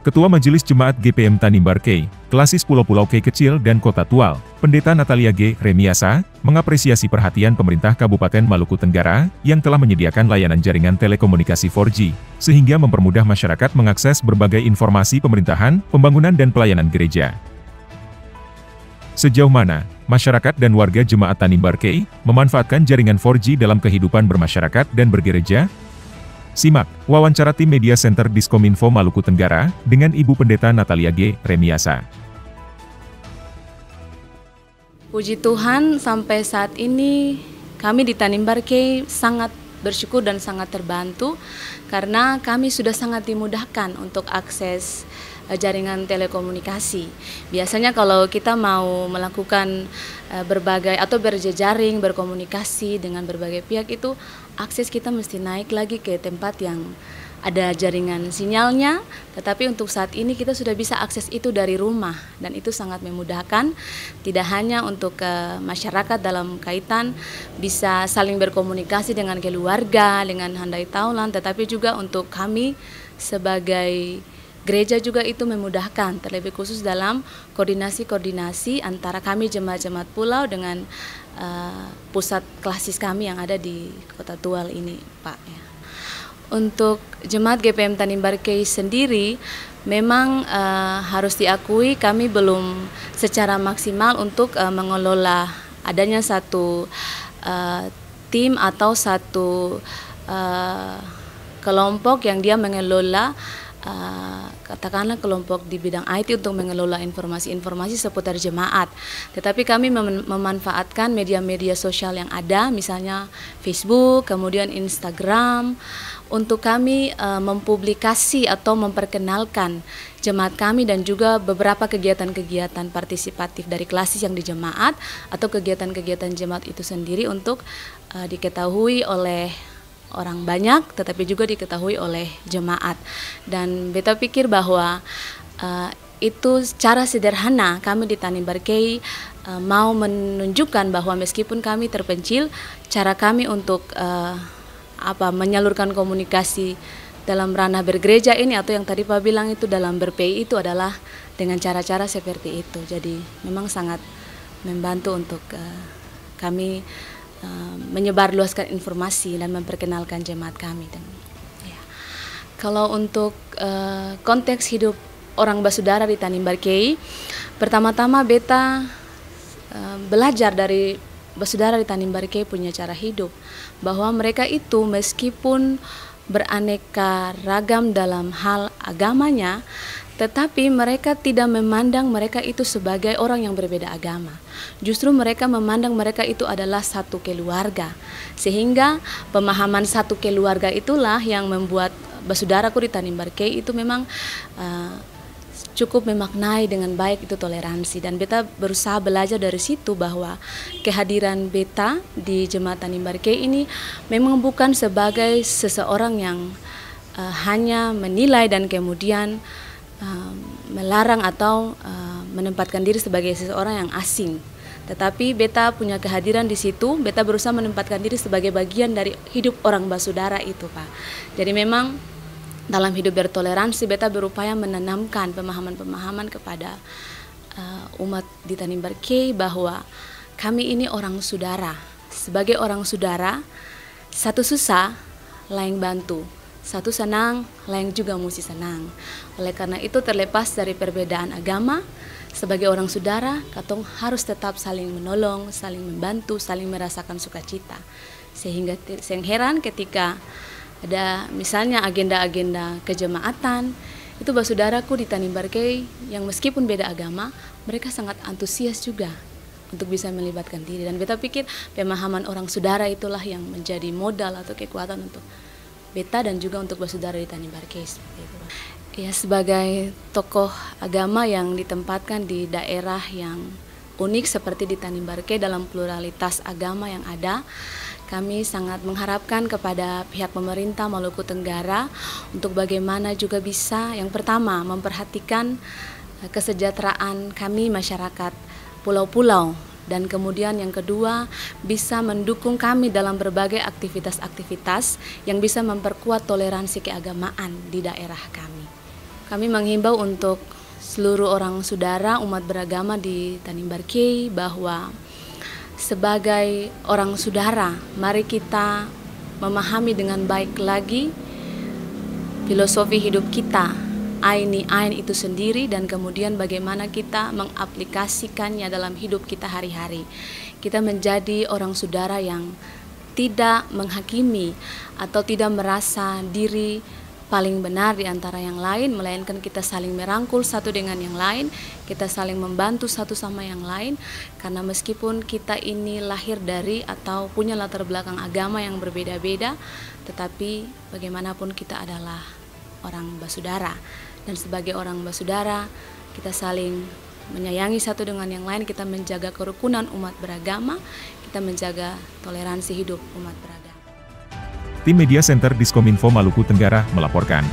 Ketua Majelis Jemaat GPM Tanimbar Kei, Klasis Pulau-Pulau Kei Kecil dan Kota Tual, Pendeta Natalia G. Remiasa, mengapresiasi perhatian pemerintah Kabupaten Maluku Tenggara yang telah menyediakan layanan jaringan telekomunikasi 4G, sehingga mempermudah masyarakat mengakses berbagai informasi pemerintahan, pembangunan dan pelayanan gereja. Sejauh mana masyarakat dan warga Jemaat Tanimbar Kei memanfaatkan jaringan 4G dalam kehidupan bermasyarakat dan bergereja? Simak wawancara tim Media Center Diskominfo Maluku Tenggara dengan Ibu Pendeta Natalia G. Remiasa. Puji Tuhan, sampai saat ini kami di Tanimbar Kei sangat bersyukur dan sangat terbantu karena kami sudah sangat dimudahkan untuk akses jaringan telekomunikasi. Biasanya kalau kita mau melakukan berbagai atau berjejaring, berkomunikasi dengan berbagai pihak itu akses kita mesti naik lagi ke tempat yang ada jaringan sinyalnya, tetapi untuk saat ini kita sudah bisa akses itu dari rumah dan itu sangat memudahkan tidak hanya untuk masyarakat dalam kaitan bisa saling berkomunikasi dengan keluarga, dengan handai taulan, tetapi juga untuk kami sebagai gereja juga itu memudahkan, terlebih khusus dalam koordinasi-koordinasi antara kami jemaat-jemaat pulau dengan pusat klasis kami yang ada di Kota Tual ini, Pak. Ya. Untuk jemaat GPM Tanimbar Kei sendiri, memang harus diakui kami belum secara maksimal untuk mengelola adanya satu tim atau satu kelompok yang dia mengelola katakanlah kelompok di bidang IT untuk mengelola informasi-informasi seputar jemaat. Tetapi kami memanfaatkan media-media sosial yang ada, misalnya Facebook, kemudian Instagram, untuk kami mempublikasi atau memperkenalkan jemaat kami dan juga beberapa kegiatan-kegiatan partisipatif dari klasis yang di jemaat atau kegiatan-kegiatan jemaat itu sendiri untuk diketahui oleh orang banyak, tetapi juga diketahui oleh jemaat. Dan beta pikir bahwa itu cara sederhana kami di Tanimbar Kei mau menunjukkan bahwa meskipun kami terpencil, cara kami untuk menyalurkan komunikasi dalam ranah bergereja ini atau yang tadi Pak bilang itu dalam ber-PI itu adalah dengan cara-cara seperti itu. Jadi memang sangat membantu untuk kami menyebarluaskan informasi dan memperkenalkan jemaat kami. Dan ya. Kalau untuk konteks hidup orang basudara di Tanimbar Kei, pertama-tama beta belajar dari basudara di Tanimbar Kei punya cara hidup, bahwa mereka itu meskipun beraneka ragam dalam hal agamanya, tetapi mereka tidak memandang mereka itu sebagai orang yang berbeda agama. Justru mereka memandang mereka itu adalah satu keluarga. Sehingga pemahaman satu keluarga itulah yang membuat basudaraku di Tanimbar Kei itu memang cukup memaknai dengan baik itu toleransi. Dan beta berusaha belajar dari situ bahwa kehadiran beta di Jemaat Tanimbar Kei ini memang bukan sebagai seseorang yang hanya menilai dan kemudian melarang atau menempatkan diri sebagai seseorang yang asing. Tetapi beta punya kehadiran di situ, beta berusaha menempatkan diri sebagai bagian dari hidup orang basudara itu, Pak. Jadi memang dalam hidup bertoleransi beta berupaya menanamkan pemahaman-pemahaman kepada umat di Tanimbar Kei bahwa kami ini orang saudara. Sebagai orang saudara, satu susah, lain bantu. Satu senang, lain juga mesti senang. Oleh karena itu terlepas dari perbedaan agama, sebagai orang saudara, katong harus tetap saling menolong, saling membantu, saling merasakan sukacita. Sehingga yang heran ketika ada misalnya agenda-agenda kejemaatan, itu basudaraku di Tanimbar Kei yang meskipun beda agama, mereka sangat antusias juga untuk bisa melibatkan diri. Dan beta pikir pemahaman orang saudara itulah yang menjadi modal atau kekuatan untuk beta dan juga untuk basudara di Tanimbar Kei. Ya, sebagai tokoh agama yang ditempatkan di daerah yang unik seperti di Tanimbar Kei dalam pluralitas agama yang ada, kami sangat mengharapkan kepada pihak pemerintah Maluku Tenggara untuk bagaimana juga bisa yang pertama memperhatikan kesejahteraan kami masyarakat pulau-pulau. Dan kemudian yang kedua, bisa mendukung kami dalam berbagai aktivitas-aktivitas yang bisa memperkuat toleransi keagamaan di daerah kami. Kami menghimbau untuk seluruh orang saudara umat beragama di Tanimbar Kei bahwa sebagai orang saudara, mari kita memahami dengan baik lagi filosofi hidup kita, ain itu sendiri, dan kemudian bagaimana kita mengaplikasikannya dalam hidup kita hari-hari. Kita menjadi orang saudara yang tidak menghakimi atau tidak merasa diri paling benar di antara yang lain, melainkan kita saling merangkul satu dengan yang lain, kita saling membantu satu sama yang lain, karena meskipun kita ini lahir dari atau punya latar belakang agama yang berbeda-beda, tetapi bagaimanapun kita adalah orang basudara, dan sebagai orang basudara kita saling menyayangi satu dengan yang lain, kita menjaga kerukunan umat beragama, kita menjaga toleransi hidup umat beragama. Tim Media Center Diskominfo Maluku Tenggara melaporkan.